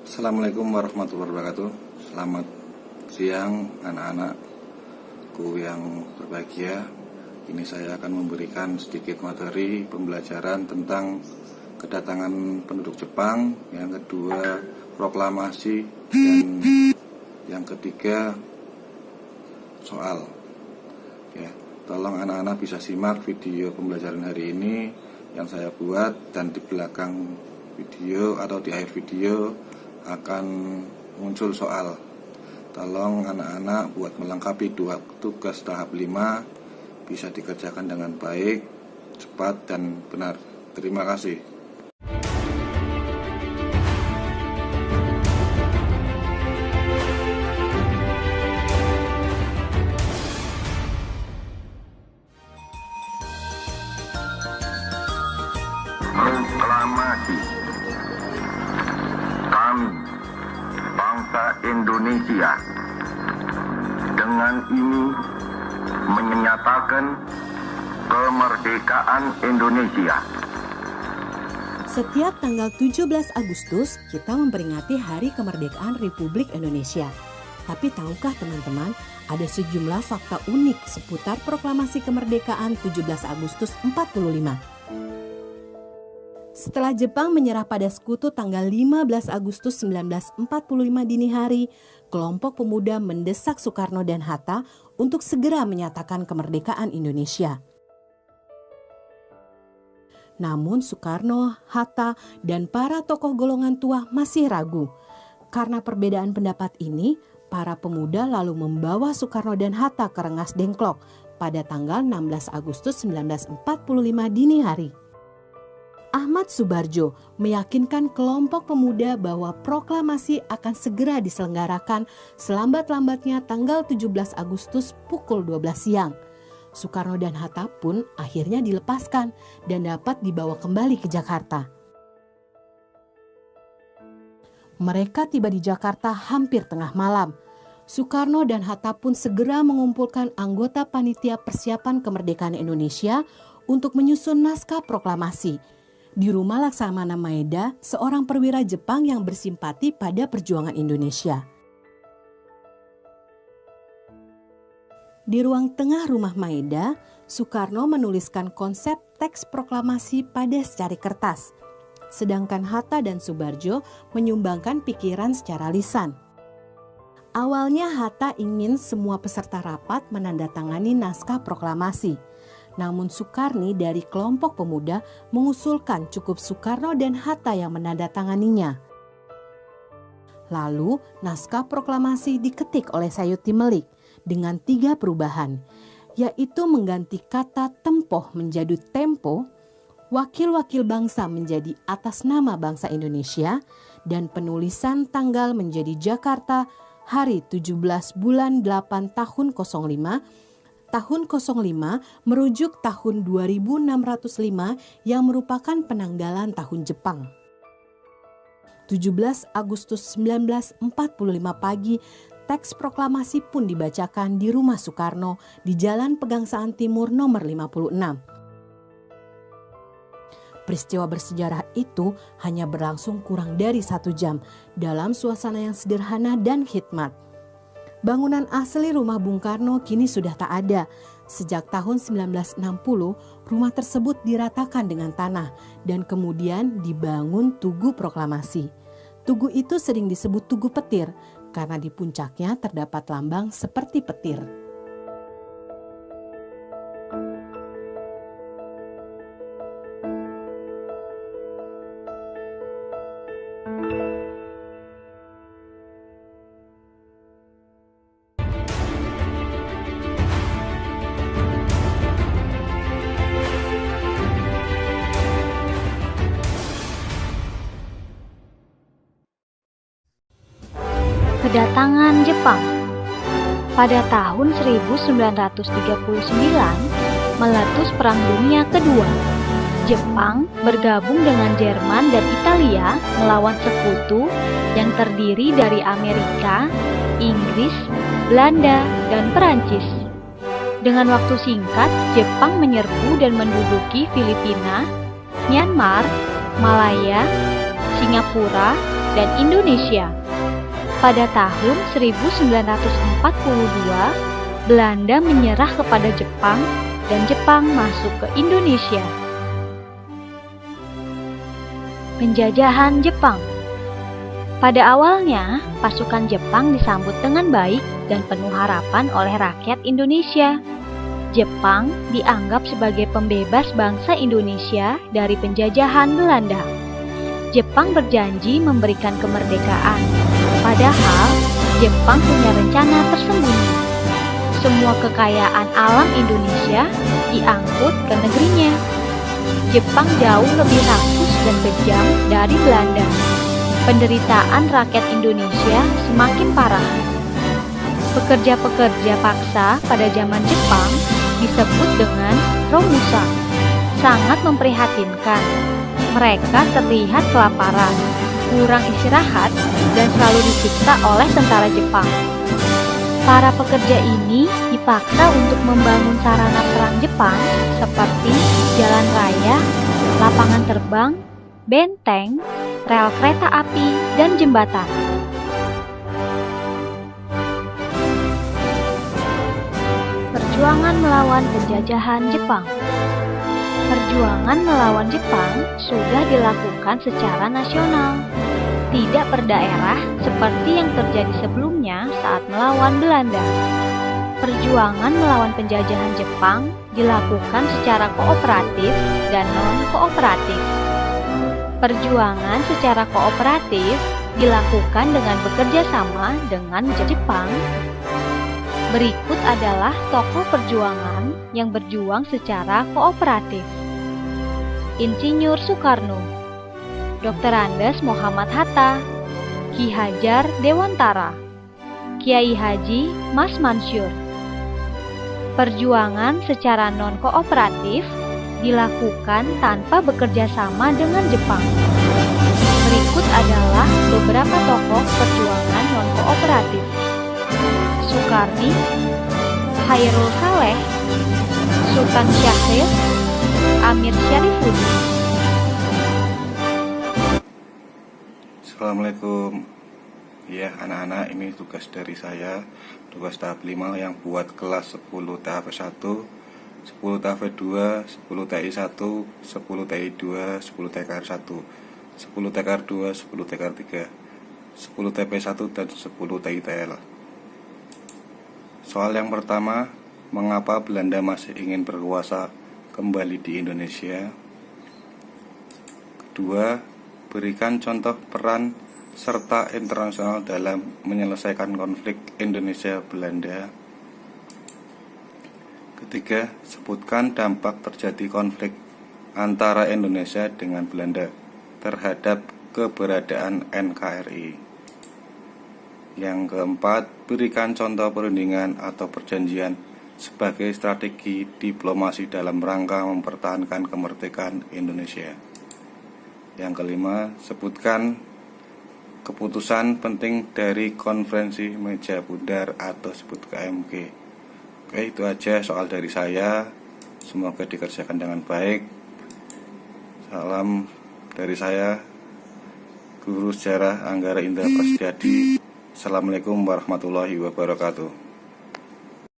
Assalamualaikum warahmatullahi wabarakatuh. Selamat siang anak-anakku yang berbahagia. Ini saya akan memberikan sedikit materi pembelajaran tentang kedatangan penduduk Jepang, yang kedua proklamasi, dan yang ketiga soal. Ya, tolong anak-anak bisa simak video pembelajaran hari ini yang saya buat, dan di belakang video atau di akhir video akan muncul soal. Tolong anak-anak buat melengkapi dua tugas tahap 5 bisa dikerjakan dengan baik, cepat, dan benar. Terima kasih. Proklamasi. Kami, bangsa Indonesia, dengan ini menyatakan kemerdekaan Indonesia. Setiap tanggal 17 Agustus kita memperingati Hari Kemerdekaan Republik Indonesia. Tapi tahukah teman-teman, ada sejumlah fakta unik seputar proklamasi kemerdekaan 17 Agustus 45. Setelah Jepang menyerah pada Sekutu tanggal 15 Agustus 1945 dini hari, kelompok pemuda mendesak Soekarno dan Hatta untuk segera menyatakan kemerdekaan Indonesia. Namun Soekarno, Hatta, dan para tokoh golongan tua masih ragu. Karena perbedaan pendapat ini, para pemuda lalu membawa Soekarno dan Hatta ke Rengas Dengklok pada tanggal 16 Agustus 1945 dini hari. Ahmad Subarjo meyakinkan kelompok pemuda bahwa proklamasi akan segera diselenggarakan selambat-lambatnya tanggal 17 Agustus pukul 12 siang. Soekarno dan Hatta pun akhirnya dilepaskan dan dapat dibawa kembali ke Jakarta. Mereka tiba di Jakarta hampir tengah malam. Soekarno dan Hatta pun segera mengumpulkan anggota panitia persiapan kemerdekaan Indonesia untuk menyusun naskah proklamasi. Di rumah Laksamana Maeda, seorang perwira Jepang yang bersimpati pada perjuangan Indonesia. Di ruang tengah rumah Maeda, Soekarno menuliskan konsep teks proklamasi pada secari kertas, sedangkan Hatta dan Subarjo menyumbangkan pikiran secara lisan. Awalnya Hatta ingin semua peserta rapat menandatangani naskah proklamasi. Namun Soekarni dari kelompok pemuda mengusulkan cukup Soekarno dan Hatta yang menandatanganinya. Lalu naskah proklamasi diketik oleh Sayuti Melik dengan 3 perubahan, yaitu mengganti kata tempoh menjadi tempo, wakil-wakil bangsa menjadi atas nama bangsa Indonesia, dan penulisan tanggal menjadi Jakarta hari 17 bulan 8 tahun 05. Tahun 05 merujuk tahun 2605 yang merupakan penanggalan tahun Jepang. 17 Agustus 1945 pagi, teks proklamasi pun dibacakan di rumah Soekarno di Jalan Pegangsaan Timur nomor 56. Peristiwa bersejarah itu hanya berlangsung kurang dari 1 jam dalam suasana yang sederhana dan khidmat. Bangunan asli rumah Bung Karno kini sudah tak ada. Sejak tahun 1960, rumah tersebut diratakan dengan tanah dan kemudian dibangun Tugu Proklamasi. Tugu itu sering disebut Tugu Petir karena di puncaknya terdapat lambang seperti petir. Kedatangan Jepang. Pada tahun 1939 meletus Perang Dunia Kedua. Jepang bergabung dengan Jerman dan Italia melawan sekutu yang terdiri dari Amerika, Inggris, Belanda, dan Perancis. Dengan waktu singkat, Jepang menyerbu dan menduduki Filipina, Myanmar, Malaya, Singapura, dan Indonesia. Pada tahun 1942, Belanda menyerah kepada Jepang dan Jepang masuk ke Indonesia. Penjajahan Jepang. Pada awalnya, pasukan Jepang disambut dengan baik dan penuh harapan oleh rakyat Indonesia. Jepang dianggap sebagai pembebas bangsa Indonesia dari penjajahan Belanda. Jepang berjanji memberikan kemerdekaan, padahal Jepang punya rencana tersembunyi. Semua kekayaan alam Indonesia diangkut ke negerinya. Jepang jauh lebih rakus dan kejam dari Belanda. Penderitaan rakyat Indonesia semakin parah. Pekerja-pekerja paksa pada zaman Jepang disebut dengan romusa. Sangat memprihatinkan. Mereka terlihat kelaparan, kurang istirahat, dan selalu disiksa oleh tentara Jepang. Para pekerja ini dipaksa untuk membangun sarana perang Jepang seperti jalan raya, lapangan terbang, benteng, rel kereta api, dan jembatan. Perjuangan melawan penjajahan Jepang. Perjuangan melawan Jepang sudah dilakukan secara nasional, tidak per daerah seperti yang terjadi sebelumnya saat melawan Belanda. Perjuangan melawan penjajahan Jepang dilakukan secara kooperatif dan non-kooperatif. Perjuangan secara kooperatif dilakukan dengan bekerja sama dengan Jepang. Berikut adalah tokoh perjuangan yang berjuang secara kooperatif. Insinyur Soekarno, Dr. Andes Muhammad Hatta, Ki Hajar Dewantara, Kiai Haji Mas Mansur. Perjuangan secara non-kooperatif dilakukan tanpa bekerja sama dengan Jepang. Berikut adalah beberapa tokoh perjuangan non-kooperatif. Soekarni, Khairul Saleh, Sultan Syahrir, Amir Syarifuddin. Assalamualaikum. Ya anak-anak, ini tugas dari saya, tugas tahap 5 yang buat kelas 10 tahap 1, 10 tahap 2, 10 TI 1, 10 TI 2, 10 TKR 1, 10 TKR 2, 10 TKR 3, 10 TP 1, dan 10 TI TL. Soal yang pertama, mengapa Belanda masih ingin berkuasa kembali di Indonesia? Kedua, berikan contoh peran serta internasional dalam menyelesaikan konflik Indonesia-Belanda. Ketiga, sebutkan dampak terjadi konflik antara Indonesia dengan Belanda terhadap keberadaan NKRI. Yang keempat, berikan contoh perundingan atau perjanjian sebagai strategi diplomasi dalam rangka mempertahankan kemerdekaan Indonesia. Yang kelima, sebutkan keputusan penting dari konferensi meja bundar atau sebut KMG. Oke, itu aja soal dari saya. Semoga dikerjakan dengan baik. Salam dari saya, Guru Sejarah Anggara Indra Prasetyadi. Assalamualaikum warahmatullahi wabarakatuh.